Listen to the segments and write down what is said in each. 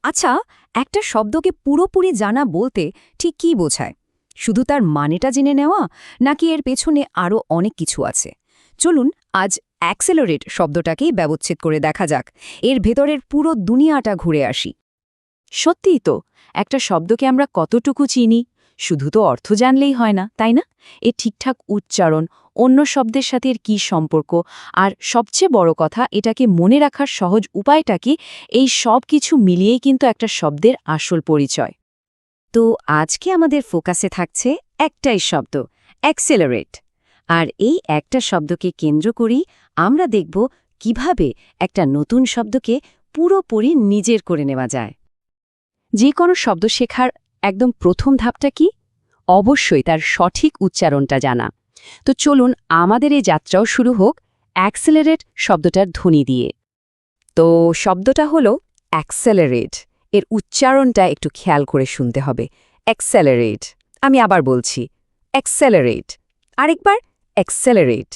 আচ্ছা, একটা শব্দকে পুরোপুরি জানা বলতে ঠিক কী বোঝায়? শুধু তার মানেটা জেনে নেওয়া, নাকি এর পেছনে আরও অনেক কিছু আছে? চলুন আজ অ্যাক্সেলারেট শব্দটাকেই ব্যবচ্ছেদ করে দেখা যাক, এর ভেতরের পুরো দুনিয়াটা ঘুরে আসি। সত্যিই তো, একটা শব্দকে আমরা কতটুকু চিনি? শুধু তো অর্থ জানলেই হয় না, তাই না? এর ঠিকঠাক উচ্চারণ, অন্য শব্দের সাথে এর কী সম্পর্ক, আর সবচেয়ে বড় কথা, এটাকে মনে রাখার সহজ উপায়টা কি, এই সব কিছু মিলিয়েই কিন্তু একটা শব্দের আসল পরিচয়। তো আজকে আমাদের ফোকাসে থাকছে একটাই শব্দ, অ্যাক্সেলারেট। আর এই একটা শব্দকে কেন্দ্র করেই আমরা দেখব কিভাবে একটা নতুন শব্দকে পুরোপুরি নিজের করে নেওয়া যায়। যে কোনো শব্দ শেখার একদম প্রথম ধাপটা কি? অবশ্যই তার সঠিক উচ্চারণটা জানা। তো চলুন আমাদের এই যাত্রাও শুরু হোক অ্যাক্সেলারেট শব্দটার ধ্বনি দিয়ে। তো শব্দটা হলো অ্যাক্সেলারেট। এর উচ্চারণটা একটু খেয়াল করে শুনতে হবে। অ্যাক্সেলারেট। আমি আবার বলছি, অ্যাক্সেলারেট। আরেকবার, অ্যাক্সেলারেট।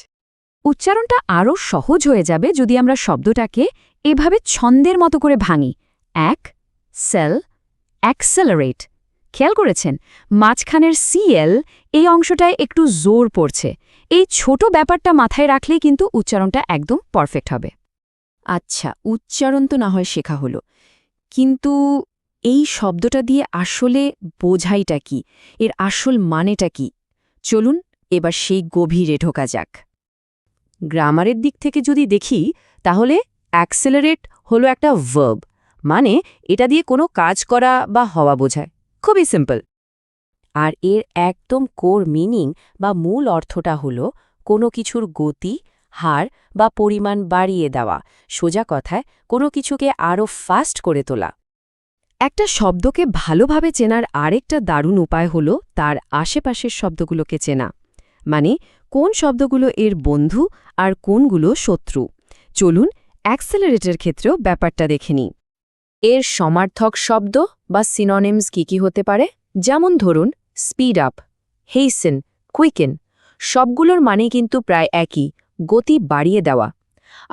উচ্চারণটা আরও সহজ হয়ে যাবে যদি আমরা শব্দটাকে এভাবে ছন্দের মতো করে ভাঙি। অ্যাক্সেলারেট। খেয়াল করেছেন মাঝখানের সিএল, এই অংশটায় একটু জোর পড়ছে। এই ছোট ব্যাপারটা মাথায় রাখলেই কিন্তু উচ্চারণটা একদম পারফেক্ট হবে। আচ্ছা, উচ্চারণ তো না হয় শেখা হলো, কিন্তু এই শব্দটা দিয়ে আসলে বোঝাইটা কি, এর আসল মানেটা কি? চলুন এবার সেই গভীরে ঢোকা যাক। গ্রামারের দিক থেকে যদি দেখি, তাহলে অ্যাক্সেলারেট হলো একটা ভার্ব, মানে এটা দিয়ে কোনো কাজ করা বা হওয়া বোঝায়। খুবই সিম্পল। আর এর একদম কোর মিনিং বা মূল অর্থটা হলো কোনো কিছুর গতি, হার বা পরিমাণ বাড়িয়ে দেওয়া। সোজা কথায় কোনো কিছুকে আরও ফাস্ট করে তোলা। একটা শব্দকে ভালোভাবে চেনার আরেকটা দারুণ উপায় হলো তার আশেপাশের শব্দগুলোকে চেনা। মানে কোন শব্দগুলো এর বন্ধু আর কোনগুলো শত্রু। চলুন অ্যাক্সেলারেটের ক্ষেত্রেও ব্যাপারটা দেখে নিই। এর সমার্থক শব্দ বা সিনোনিমস কি হতে পারে? যেমন ধরুন স্পিড আপ, হেইসেন, কুইকেন। সবগুলোর মানে কিন্তু প্রায় একই, গতি বাড়িয়ে দেওয়া।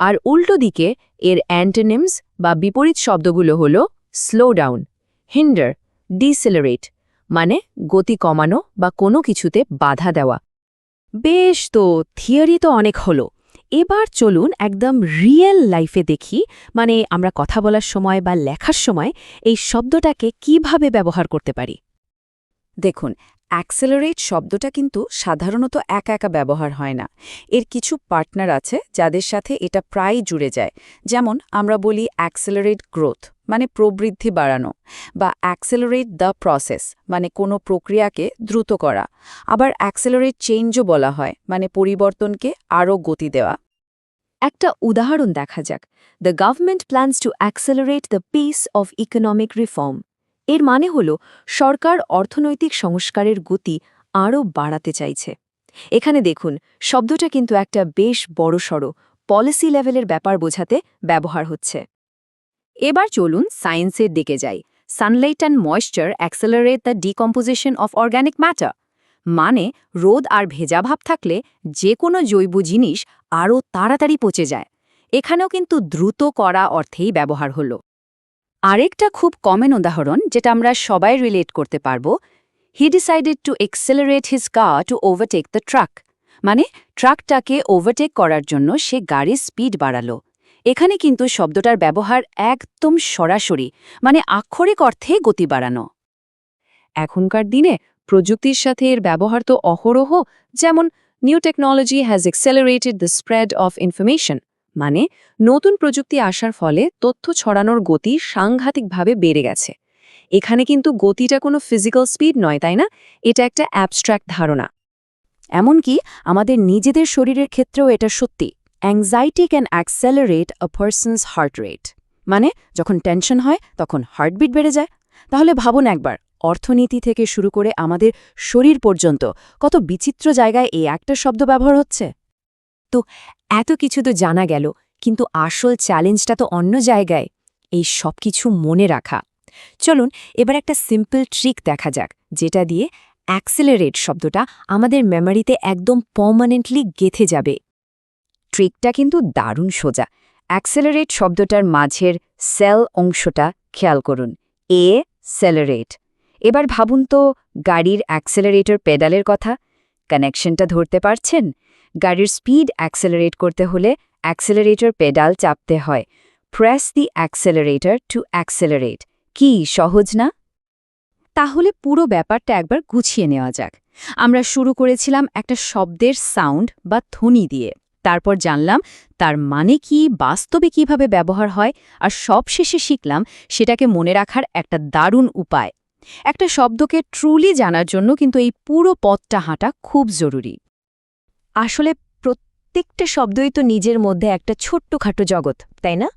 আর উল্টো দিকে এর অ্যান্টোনিমস বা বিপরীত শব্দগুলো হল স্লো ডাউন, হিন্ডার, ডিসেলারেট, মানে গতি কমানো বা কোনো কিছুতে বাধা দেওয়া। বেশ, তো থিওরি তো অনেক হলো। এবার চলুন একদম রিয়েল লাইফে দেখি, মানে আমরা কথা বলার সময় বা লেখার সময় এই শব্দটাকে কিভাবে ব্যবহার করতে পারি। দেখুন, অ্যাক্সেলারেট শব্দটা কিন্তু সাধারণত একা একা ব্যবহার হয় না। এর কিছু পার্টনার আছে যাদের সাথে এটা প্রায় জুড়ে যায়। যেমন আমরা বলি অ্যাক্সেলারেট গ্রোথ, মানে প্রবৃদ্ধি বাড়ানো, বা অ্যাক্সেলারেট দ্য প্রসেস, মানে কোনো প্রক্রিয়াকে দ্রুত করা। আবার অ্যাক্সেলারেট চেঞ্জও বলা হয়, মানে পরিবর্তনকে আরও গতি দেওয়া। একটা উদাহরণ দেখা যাক। The government plans two accelerate the pace of economic reform. এর মানে হল সরকার অর্থনৈতিক সংস্কারের গতি আরও বাড়াতে চাইছে। এখানে দেখুন, শব্দটা কিন্তু একটা বেশ বড়সড় পলিসি লেভেলের ব্যাপার বোঝাতে ব্যবহার হচ্ছে। এবার চলুন সায়েন্সের দিকে যাই। Sunlight and moisture accelerate the decomposition of organic matter. মানে রোদ আর ভেজা ভাব থাকলে যে কোনো জৈব জিনিস আরও তাড়াতাড়ি পচে যায়। এখানেও কিন্তু দ্রুত করা অর্থেই ব্যবহার হলো। আরেকটা খুব কমন উদাহরণ যেটা আমরা সবাই রিলেট করতে পারব, he decided to accelerate his car to overtake the truck. মানে ট্রাকটাকে ওভারটেক করার জন্য সে গাড়ির স্পিড বাড়ালো। এখানে কিন্তু শব্দটার ব্যবহার একদম সরাসরি, মানে আক্ষরিক অর্থে গতি বাড়ানো। এখনকার দিনে প্রযুক্তির সাথে এর ব্যবহার তো অহরহ। যেমন new technology has accelerated the spread of information. মানে নতুন প্রযুক্তি আসার ফলে তথ্য ছড়ানোর গতি সাংঘাতিকভাবে বেড়ে গেছে। এখানে কিন্তু গতিটা কোনো ফিজিক্যাল স্পিড নয়, তাই না? এটা একটা অ্যাবস্ট্র্যাক্ট ধারণা। এমনকি আমাদের নিজেদের শরীরের ক্ষেত্রেও এটা সত্যি। Anxiety can accelerate a persons heart rate. মানে যখন টেনশন হয় তখন হার্টবিট বেড়ে যায়। তাহলে ভাবুন একবার, অর্থনীতি থেকে শুরু করে আমাদের শরীর পর্যন্ত কত বিচিত্র জায়গায় এই একটা শব্দ ব্যবহার হচ্ছে। তো এত কিছু তো জানা গেল, কিন্তু আসল চ্যালেঞ্জটা তো অন্য জায়গায়, এই সব কিছু মনে রাখা। চলুন এবার একটা সিম্পল ট্রিক দেখা যাক, যেটা দিয়ে অ্যাক্সেলারেট শব্দটা আমাদের মেমোরিতে একদম পার্মানেন্টলি গেঁথে যাবে। ট্রিকটা কিন্তু দারুণ সোজা। অ্যাক্সেলারেট শব্দটার মাঝের সেল অংশটা খেয়াল করুন। এ সেলারেট। এবার ভাবুন তো গাড়ির অ্যাক্সেলারেটর পেডালের কথা। কানেকশনটা ধরতে পারছেন? গাড়ির স্পিড অ্যাক্সেলারেট করতে হলে অ্যাক্সেলারেটর পেডাল চাপতে হয়। Press the accelerator to accelerate. কি সহজ না? তাহলে পুরো ব্যাপারটা একবার গুছিয়ে নেওয়া যাক। আমরা শুরু করেছিলাম একটা শব্দের সাউন্ড বা ধ্বনি দিয়ে, তারপর জানলাম তার মানে কি, বাস্তবে কিভাবে ব্যবহার হয়, আর সবশেষে শিখলাম সেটাকে মনে রাখার একটা দারুণ উপায়। একটা শব্দকে ট্রুলি জানার জন্য কিন্তু এই পুরো পথটা হাঁটা খুব জরুরি। আসলে প্রত্যেকটা শব্দই তো নিজের মধ্যে একটা ছোট্টখাটো জগৎ, তাই না?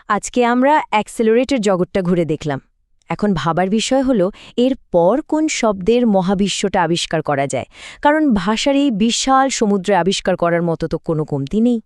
আজকে আমরা অ্যাক্সেলারেটের জগৎটা ঘুরে দেখলাম। এখন ভাবার বিষয় হলো এর পর কোন শব্দের মহাবিশ্বটা আবিষ্কার করা যায়, কারণ ভাষার এই বিশাল সমুদ্রে আবিষ্কার করার মতো তো কোনো কমতি নেই।